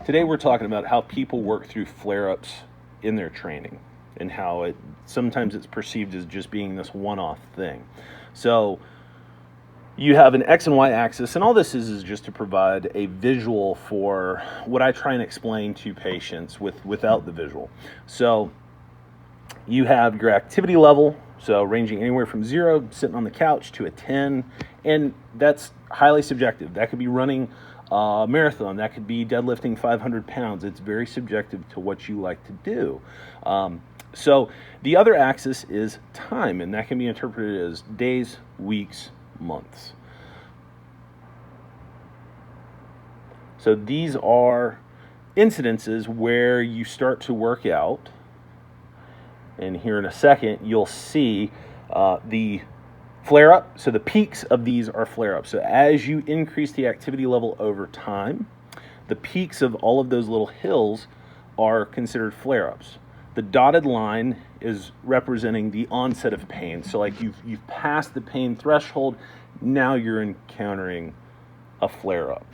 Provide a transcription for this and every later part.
Today we're talking about how people work through flare-ups in their training and how sometimes it's perceived as just being this one-off thing. So you have an X and Y axis, and all this is just to provide a visual for what I try and explain to patients without the visual. So you have your activity level, so ranging anywhere from 0, sitting on the couch, to a 10, and that's highly subjective. That could be running a marathon, that could be deadlifting 500 pounds. It's very subjective to what you like to do. So the other axis is time, and that can be interpreted as days, weeks, months. So these are incidences where you start to work out, and here in a second you'll see the flare up. So the peaks of these are flare ups. So as you increase the activity level over time, the peaks of all of those little hills are considered flare ups. The dotted line is representing the onset of pain. So like you've passed the pain threshold, now you're encountering a flare up.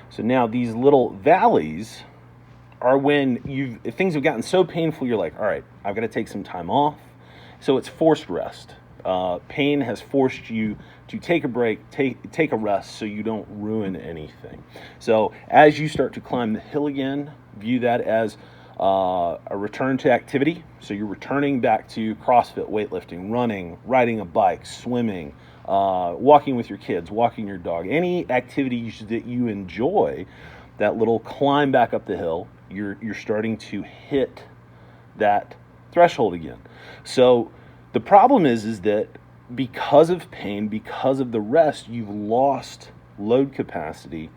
So now these little valleys are when things have gotten so painful, you're like, all right, I've got to take some time off. So it's forced rest. Pain has forced you to take a break, take a rest, so you don't ruin anything. So as you start to climb the hill again, view that as a return to activity. So you're returning back to CrossFit, weightlifting, running, riding a bike, swimming, walking with your kids, walking your dog, any activities that you enjoy. That little climb back up the hill, you're starting to hit that threshold again. So the problem is that because of pain, because of the rest, you've lost load capacity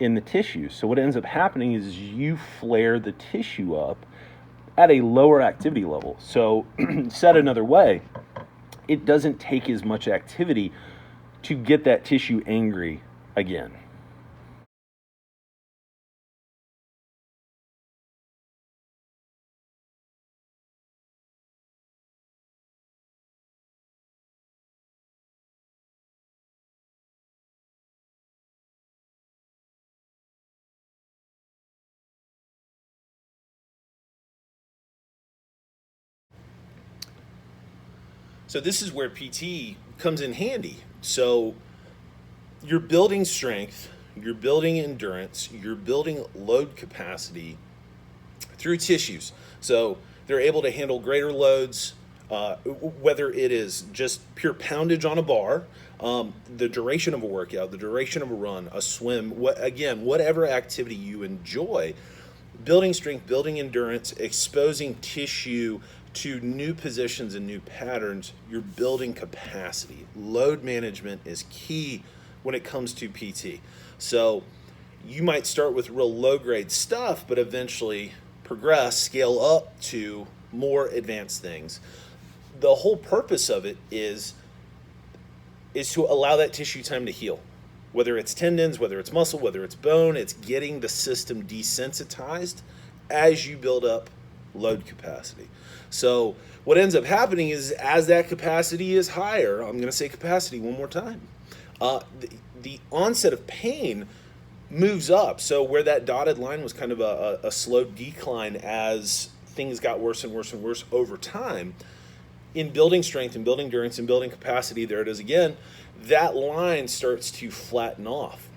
in the tissue. So what ends up happening is you flare the tissue up at a lower activity level. So said another way, it doesn't take as much activity to get that tissue angry again. So this is where PT comes in handy. So you're building strength, you're building endurance, you're building load capacity through tissues. So they're able to handle greater loads, whether it is just pure poundage on a bar, the duration of a workout, the duration of a run, a swim, whatever activity you enjoy, building strength, building endurance, exposing tissue to new positions and new patterns, you're building capacity. Load management is key when it comes to PT. So you might start with real low-grade stuff, but eventually progress, scale up to more advanced things. The whole purpose of it is to allow that tissue time to heal. Whether it's tendons, whether it's muscle, whether it's bone, it's getting the system desensitized as you build up load capacity. So what ends up happening is as that capacity is higher, I'm going to say capacity one more time, the onset of pain moves up. So where that dotted line was kind of a slow decline as things got worse and worse and worse over time, in building strength and building endurance and building capacity, there it is again, that line starts to flatten off.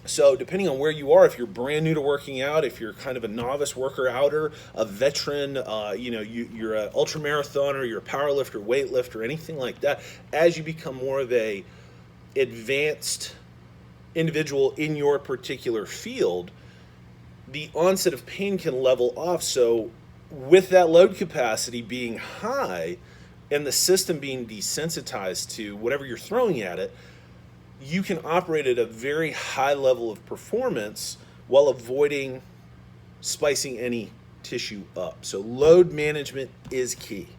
So depending on where you are, if you're brand new to working out, if you're kind of a novice worker-outer, a veteran, you're an ultramarathoner, you're a powerlifter, weightlifter, anything like that, as you become more of a advanced individual in your particular field, the onset of pain can level off. So with that load capacity being high and the system being desensitized to whatever you're throwing at it, you can operate at a very high level of performance while avoiding spicing any tissue up. So load management is key.